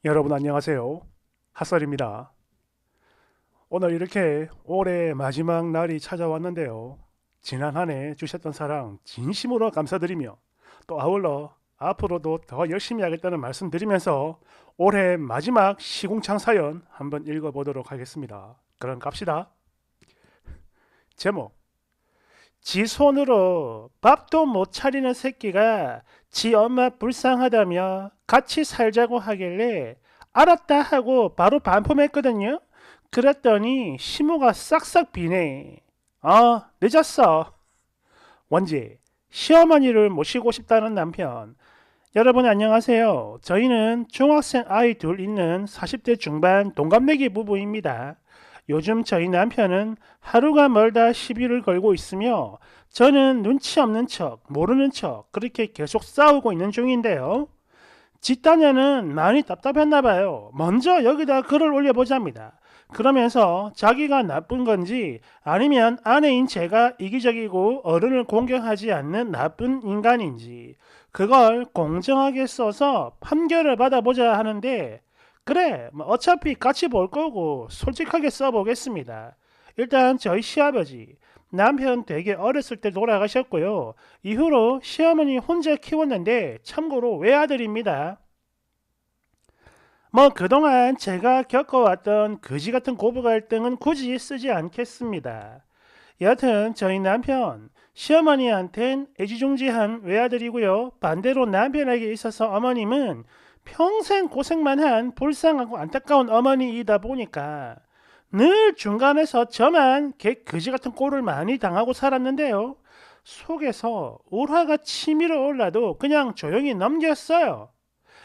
여러분 안녕하세요. 핫설입니다. 오늘 이렇게 올해 마지막 날이 찾아왔는데요. 지난 한 해 주셨던 사랑 진심으로 감사드리며 또 아울러 앞으로도 더 열심히 하겠다는 말씀드리면서 올해 마지막 시궁창 사연 한번 읽어보도록 하겠습니다. 그럼 갑시다. 제목: 지 손으로 밥도 못 차리는 새끼가 지 엄마 불쌍하다며 같이 살자고 하길래 알았다 하고 바로 반품했거든요. 그랬더니 시모가 싹싹 비네. 늦었어. 원지, 시어머니를 모시고 싶다는 남편. 여러분 안녕하세요. 저희는 중학생 아이 둘 있는 40대 중반 동갑내기 부부입니다. 요즘 저희 남편은 하루가 멀다 시비를 걸고 있으며 저는 눈치 없는 척, 모르는 척 그렇게 계속 싸우고 있는 중인데요. 집다녀는 많이 답답했나 봐요. 먼저 여기다 글을 올려보자입니다. 그러면서 자기가 나쁜 건지 아니면 아내인 제가 이기적이고 어른을 공경하지 않는 나쁜 인간인지 그걸 공정하게 써서 판결을 받아보자 하는데, 그래 뭐 어차피 같이 볼 거고 솔직하게 써보겠습니다. 일단 저희 시아버지 남편 되게 어렸을 때 돌아가셨고요. 이후로 시어머니 혼자 키웠는데 참고로 외아들입니다. 뭐 그동안 제가 겪어왔던 거지 같은 고부 갈등은 굳이 쓰지 않겠습니다. 여튼 저희 남편 시어머니한텐 애지중지한 외아들이고요. 반대로 남편에게 있어서 어머님은 평생 고생만 한 불쌍하고 안타까운 어머니이다 보니까 늘 중간에서 저만 개 거지 같은 꼴을 많이 당하고 살았는데요. 속에서 울화가 치밀어 올라도 그냥 조용히 넘겼어요.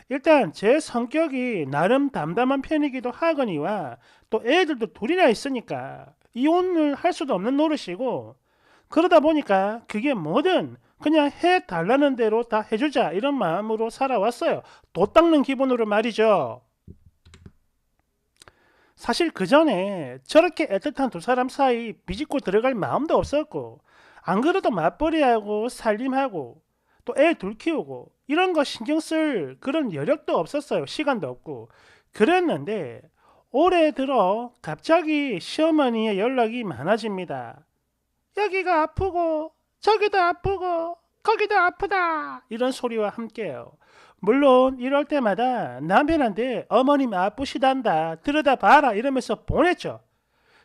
일단 제 성격이 나름 담담한 편이기도 하거니와 또 애들도 둘이나 있으니까 이혼을 할 수도 없는 노릇이고, 그러다 보니까 그게 뭐든 그냥 해달라는 대로 다 해주자 이런 마음으로 살아왔어요. 도 닦는 기분으로 말이죠. 사실 그 전에 저렇게 애틋한 두 사람 사이 비집고 들어갈 마음도 없었고, 안 그래도 맞벌이하고 살림하고 또 애 둘 키우고 이런 거 신경 쓸 그런 여력도 없었어요. 시간도 없고. 그랬는데 올해 들어 갑자기 시어머니의 연락이 많아집니다. 여기가 아프고 저기도 아프고 거기도 아프다 이런 소리와 함께요. 물론 이럴 때마다 남편한테 어머님 아프시단다 들여다 봐라 이러면서 보냈죠.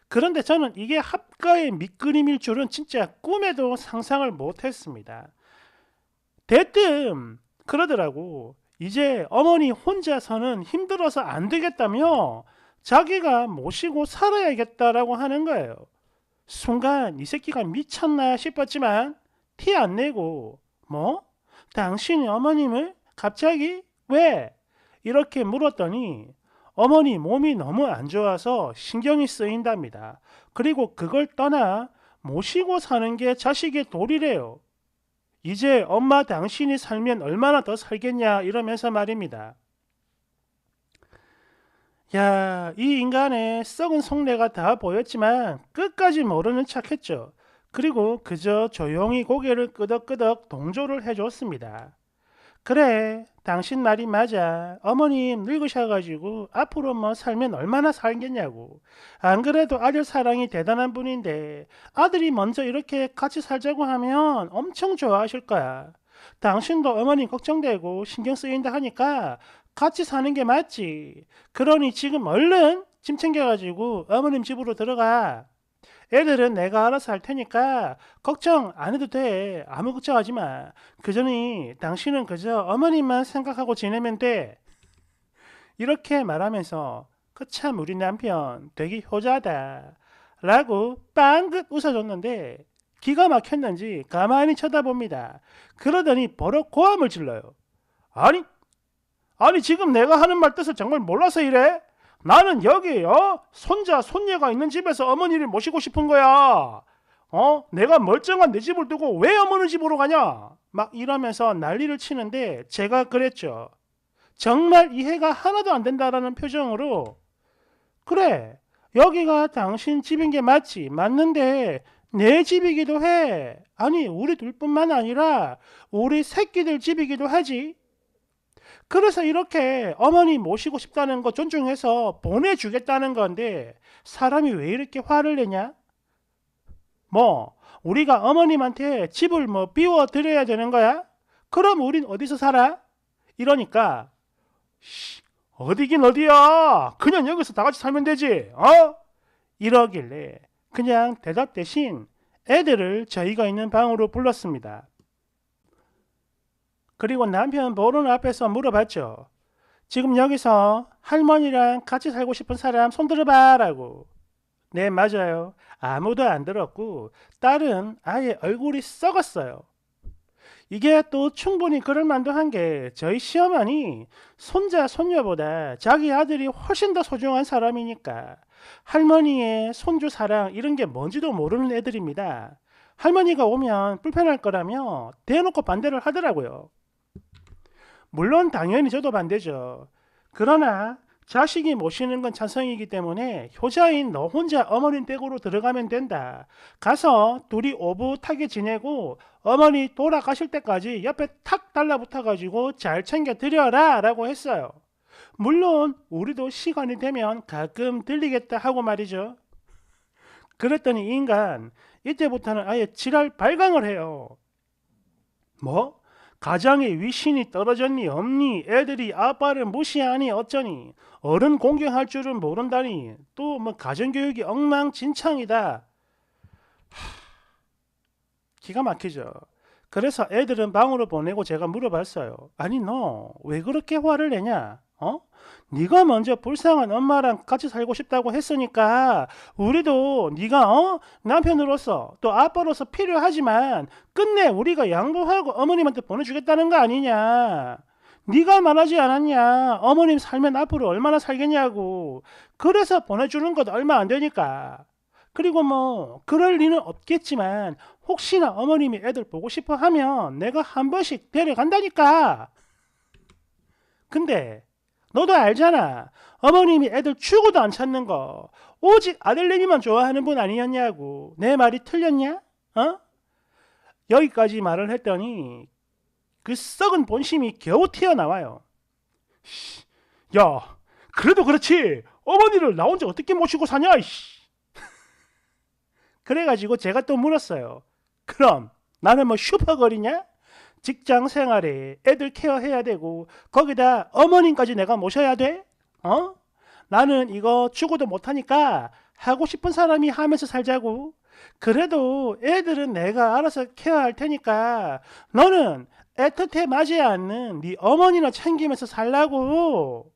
그런데 저는 이게 합가의 밑그림일 줄은 진짜 꿈에도 상상을 못했습니다. 대뜸 그러더라고. 이제 어머니 혼자서는 힘들어서 안 되겠다며 자기가 모시고 살아야겠다라고 하는 거예요. 순간 이 새끼가 미쳤나 싶었지만 티 안 내고, 뭐? 당신이 어머님을 갑자기 왜? 이렇게 물었더니 어머니 몸이 너무 안 좋아서 신경이 쓰인답니다. 그리고 그걸 떠나 모시고 사는 게 자식의 도리래요. 이제 엄마 당신이 살면 얼마나 더 살겠냐 이러면서 말입니다. 야, 이 인간의 썩은 속내가 다 보였지만 끝까지 모르는 척했죠. 그리고 그저 조용히 고개를 끄덕끄덕 동조를 해줬습니다. 그래, 당신 말이 맞아. 어머님 늙으셔가지고 앞으로 뭐 살면 얼마나 살겠냐고. 안 그래도 아들 사랑이 대단한 분인데 아들이 먼저 이렇게 같이 살자고 하면 엄청 좋아하실 거야. 당신도 어머님 걱정되고 신경 쓰인다 하니까 같이 사는 게 맞지. 그러니 지금 얼른 짐 챙겨가지고 어머님 집으로 들어가. 애들은 내가 알아서 할 테니까 걱정 안 해도 돼. 아무 걱정하지 마. 그전이 당신은 그저 어머님만 생각하고 지내면 돼. 이렇게 말하면서 그 참 우리 남편 되게 효자다 라고 빵긋 웃어줬는데, 기가 막혔는지 가만히 쳐다봅니다. 그러더니 버럭 고함을 질러요. 아니 지금 내가 하는 말 뜻을 정말 몰라서 이래? 나는 여기 손자 손녀가 있는 집에서 어머니를 모시고 싶은 거야. 내가 멀쩡한 내 집을 두고 왜 어머니 집으로 가냐? 막 이러면서 난리를 치는데 제가 그랬죠. 정말 이해가 하나도 안 된다라는 표정으로, 그래 여기가 당신 집인 게 맞지. 맞는데 내 집이기도 해. 아니 우리 둘뿐만 아니라 우리 새끼들 집이기도 하지. 그래서 이렇게 어머니 모시고 싶다는 거 존중해서 보내주겠다는 건데 사람이 왜 이렇게 화를 내냐? 뭐 우리가 어머님한테 집을 뭐 비워 드려야 되는 거야? 그럼 우린 어디서 살아? 이러니까 어디긴 어디야? 그냥 여기서 다 같이 살면 되지. 어? 이러길래 그냥 대답 대신 애들을 저희가 있는 방으로 불렀습니다. 그리고 남편 보는 앞에서 물어봤죠. 지금 여기서 할머니랑 같이 살고 싶은 사람 손 들어봐 라고. 네, 맞아요. 아무도 안 들었고 딸은 아예 얼굴이 썩었어요. 이게 또 충분히 그럴 만도 한 게 저희 시어머니 손자 손녀보다 자기 아들이 훨씬 더 소중한 사람이니까 할머니의 손주 사랑 이런 게 뭔지도 모르는 애들입니다. 할머니가 오면 불편할 거라며 대놓고 반대를 하더라고요. 물론 당연히 저도 반대죠. 그러나 자식이 모시는 건 찬성이기 때문에 효자인 너 혼자 어머님 댁으로 들어가면 된다. 가서 둘이 오붓하게 지내고 어머니 돌아가실 때까지 옆에 탁 달라붙어가지고 잘 챙겨 드려라 라고 했어요. 물론 우리도 시간이 되면 가끔 들리겠다 하고 말이죠. 그랬더니 이 인간 이때부터는 아예 지랄 발광을 해요. 뭐? 가장에 위신이 떨어졌니 없니 애들이 아빠를 무시하니 어쩌니 어른 공경할 줄은 모른다니 또 뭐 가정교육이 엉망진창이다. 기가 막히죠. 그래서 애들은 방으로 보내고 제가 물어봤어요. 아니 너 왜 그렇게 화를 내냐? 어? 네가 먼저 불쌍한 엄마랑 같이 살고 싶다고 했으니까 우리도 네가 남편으로서 또 아빠로서 필요하지만 끝내 우리가 양보하고 어머님한테 보내주겠다는 거 아니냐? 네가 말하지 않았냐? 어머님 살면 앞으로 얼마나 살겠냐고. 그래서 보내주는 것 얼마 안 되니까. 그리고 뭐 그럴 리는 없겠지만 혹시나 어머님이 애들 보고 싶어 하면 내가 한 번씩 데려간다니까. 근데 너도 알잖아. 어머님이 애들 죽어도 안 찾는 거. 오직 아들내미만 좋아하는 분 아니었냐고. 내 말이 틀렸냐? 어? 여기까지 말을 했더니 그 썩은 본심이 겨우 튀어나와요. 야, 그래도 그렇지. 어머니를 나 혼자 어떻게 모시고 사냐? 그래가지고 제가 또 물었어요. 그럼 나는 뭐 슈퍼걸이냐? 직장 생활에 애들 케어해야 되고 거기다 어머님까지 내가 모셔야 돼? 어? 나는 이거 죽어도 못하니까 하고 싶은 사람이 하면서 살자고. 그래도 애들은 내가 알아서 케어할 테니까 너는 애틋해 맞지 않는 네 어머니나 챙기면서 살라고.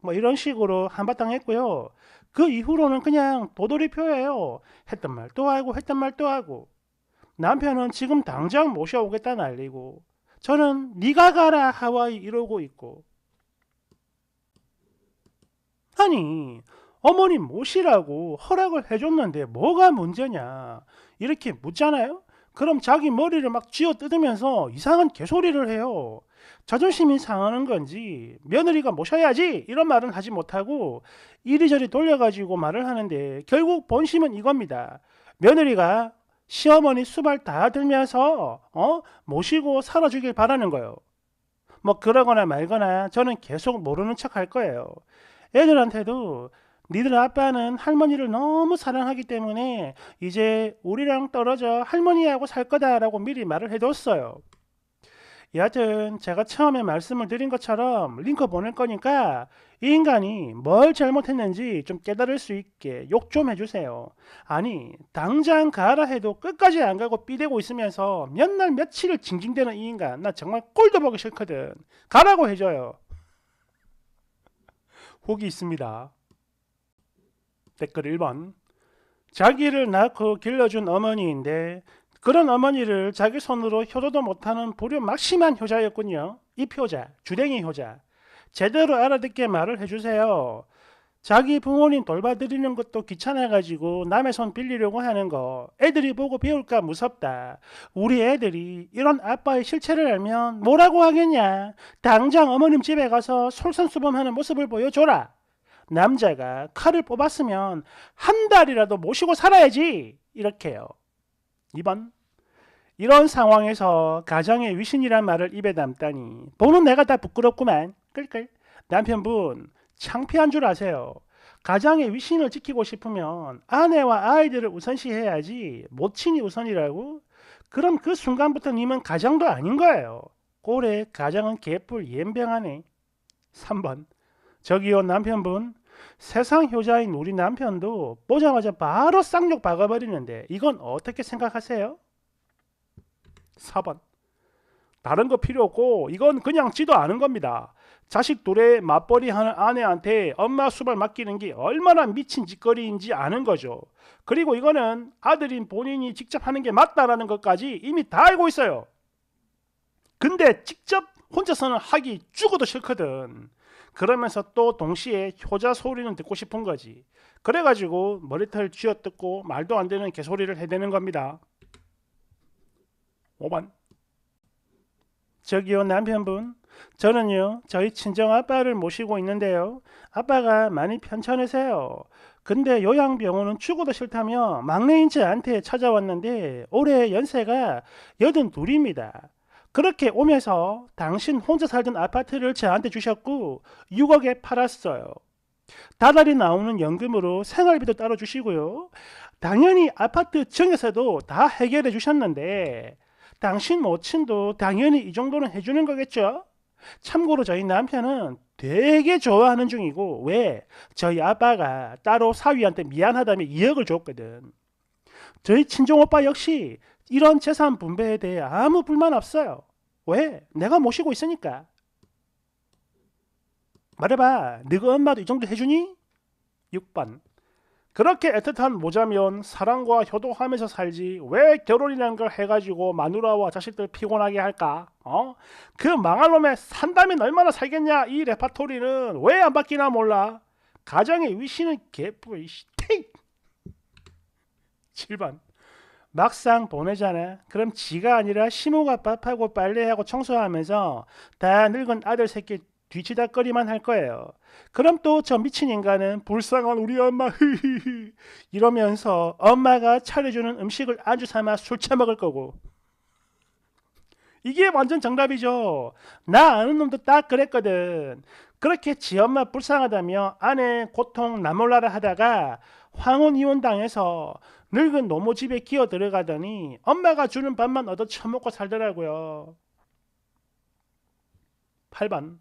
뭐 이런 식으로 한바탕 했고요. 그 이후로는 그냥 도돌이표예요. 했던 말 또 하고 했던 말 또 하고. 남편은 지금 당장 모셔오겠다 난리고 저는 네가 가라 하와이 이러고 있고. 아니 어머니 모시라고 허락을 해줬는데 뭐가 문제냐 이렇게 묻잖아요. 그럼 자기 머리를 막 쥐어 뜯으면서 이상한 개소리를 해요. 자존심이 상하는 건지 며느리가 모셔야지 이런 말은 하지 못하고 이리저리 돌려가지고 말을 하는데 결국 본심은 이겁니다. 며느리가 시어머니 수발 다 들면서 모시고 살아주길 바라는 거예요. 뭐 그러거나 말거나 저는 계속 모르는 척 할 거예요. 애들한테도 니들 아빠는 할머니를 너무 사랑하기 때문에 이제 우리랑 떨어져 할머니하고 살 거다라고 미리 말을 해뒀어요. 여하튼 제가 처음에 말씀을 드린 것처럼 링크 보낼 거니까 이 인간이 뭘 잘못했는지 좀 깨달을 수 있게 욕 좀 해주세요. 아니 당장 가라 해도 끝까지 안 가고 삐대고 있으면서 몇 날 며칠을 징징대는 이 인간 나 정말 꼴도 보기 싫거든. 가라고 해줘요. 혹이 있습니다. 댓글 1번. 자기를 낳고 길러준 어머니인데 그런 어머니를 자기 손으로 효도도 못하는 불효막심한 효자였군요. 이 효자, 주댕이 효자. 제대로 알아듣게 말을 해주세요. 자기 부모님 돌봐드리는 것도 귀찮아가지고 남의 손 빌리려고 하는 거 애들이 보고 배울까 무섭다. 우리 애들이 이런 아빠의 실체를 알면 뭐라고 하겠냐. 당장 어머님 집에 가서 솔선수범하는 모습을 보여줘라. 남자가 칼을 뽑았으면 한 달이라도 모시고 살아야지. 이렇게요. 2번. 이런 상황에서 가정의 위신이란 말을 입에 담다니 보는 내가 다 부끄럽구만. 끌끌. 남편분 창피한 줄 아세요? 가정의 위신을 지키고 싶으면 아내와 아이들을 우선시해야지 모친이 우선이라고? 그럼 그 순간부터 님은 가정도 아닌 거예요. 고래 가정은 개뿔 연병하네. 3번. 저기요 남편분, 세상 효자인 우리 남편도 보자마자 바로 쌍욕 박아버리는데 이건 어떻게 생각하세요? 4번. 다른 거 필요 없고 이건 그냥 지도 않은 겁니다. 자식 둘에 맞벌이 하는 아내한테 엄마 수발 맡기는 게 얼마나 미친 짓거리인지 아는 거죠. 그리고 이거는 아들인 본인이 직접 하는 게 맞다라는 것까지 이미 다 알고 있어요. 근데 직접 혼자서는 하기 죽어도 싫거든. 그러면서 또 동시에 효자 소리는 듣고 싶은 거지. 그래가지고 머리털 쥐어뜯고 말도 안 되는 개소리를 해대는 겁니다. 5번. 저기요 남편분, 저는요 저희 친정아빠를 모시고 있는데요, 아빠가 많이 편찮으세요. 근데 요양병원은 죽어도 싫다며 막내인 저한테 찾아왔는데 올해 연세가 82입니다. 그렇게 오면서 당신 혼자 살던 아파트를 저한테 주셨고 6억에 팔았어요. 다달이 나오는 연금으로 생활비도 따로 주시고요, 당연히 아파트 증여세도 다 해결해 주셨는데 당신 모친도 당연히 이 정도는 해주는 거겠죠? 참고로 저희 남편은 되게 좋아하는 중이고, 왜? 저희 아빠가 따로 사위한테 미안하다며 2억을 줬거든. 저희 친정오빠 역시 이런 재산 분배에 대해 아무 불만 없어요. 왜? 내가 모시고 있으니까. 말해봐. 너희 엄마도 이 정도 해주니? 6번. 그렇게 애틋한 모자면 사랑과 효도하면서 살지 왜 결혼이라는 걸 해가지고 마누라와 자식들 피곤하게 할까? 그 망할 놈의 산다면 얼마나 살겠냐? 이 레파토리는 왜 안 바뀌나 몰라. 가정의 위신은 개뿔. 7번. 막상 보내잖아. 그럼 지가 아니라 시모가 밥하고 빨래하고 청소하면서 다 늙은 아들 새끼 뒤치다거리만 할 거예요. 그럼 또 저 미친 인간은 불쌍한 우리 엄마 이러면서 엄마가 차려주는 음식을 안주 삼아 술 처먹을 거고. 이게 완전 정답이죠. 나 아는 놈도 딱 그랬거든. 그렇게 지 엄마 불쌍하다며 아내 고통 나몰라라 하다가 황혼 이혼 당해서 늙은 노모 집에 기어 들어가더니 엄마가 주는 밥만 얻어 처먹고 살더라고요. 8번.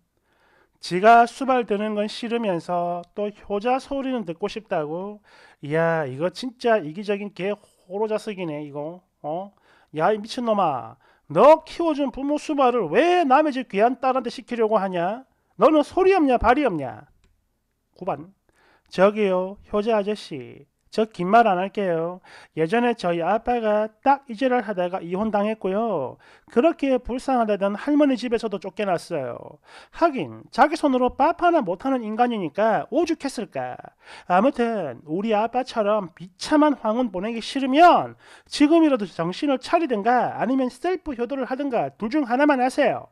지가 수발 드는 건 싫으면서 또 효자 소리는 듣고 싶다고. 이야, 이거 진짜 이기적인 개 호로자석이네 이거. 야, 이 미친놈아, 너 키워준 부모 수발을 왜 남의 집 귀한 딸한테 시키려고 하냐? 너는 소리 없냐 발이 없냐? 9번. 저기요 효자 아저씨, 저 긴 말 안 할게요. 예전에 저희 아빠가 딱 이 짓을 하다가 이혼당했고요, 그렇게 불쌍하다던 할머니 집에서도 쫓겨났어요. 하긴 자기 손으로 밥 하나 못하는 인간이니까 오죽했을까. 아무튼 우리 아빠처럼 비참한 황혼 보내기 싫으면 지금이라도 정신을 차리든가 아니면 셀프 효도를 하든가 둘 중 하나만 하세요.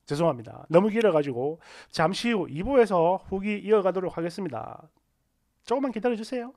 죄송합니다. 너무 길어가지고 잠시 후 2부에서 후기 이어가도록 하겠습니다. 조금만 기다려주세요.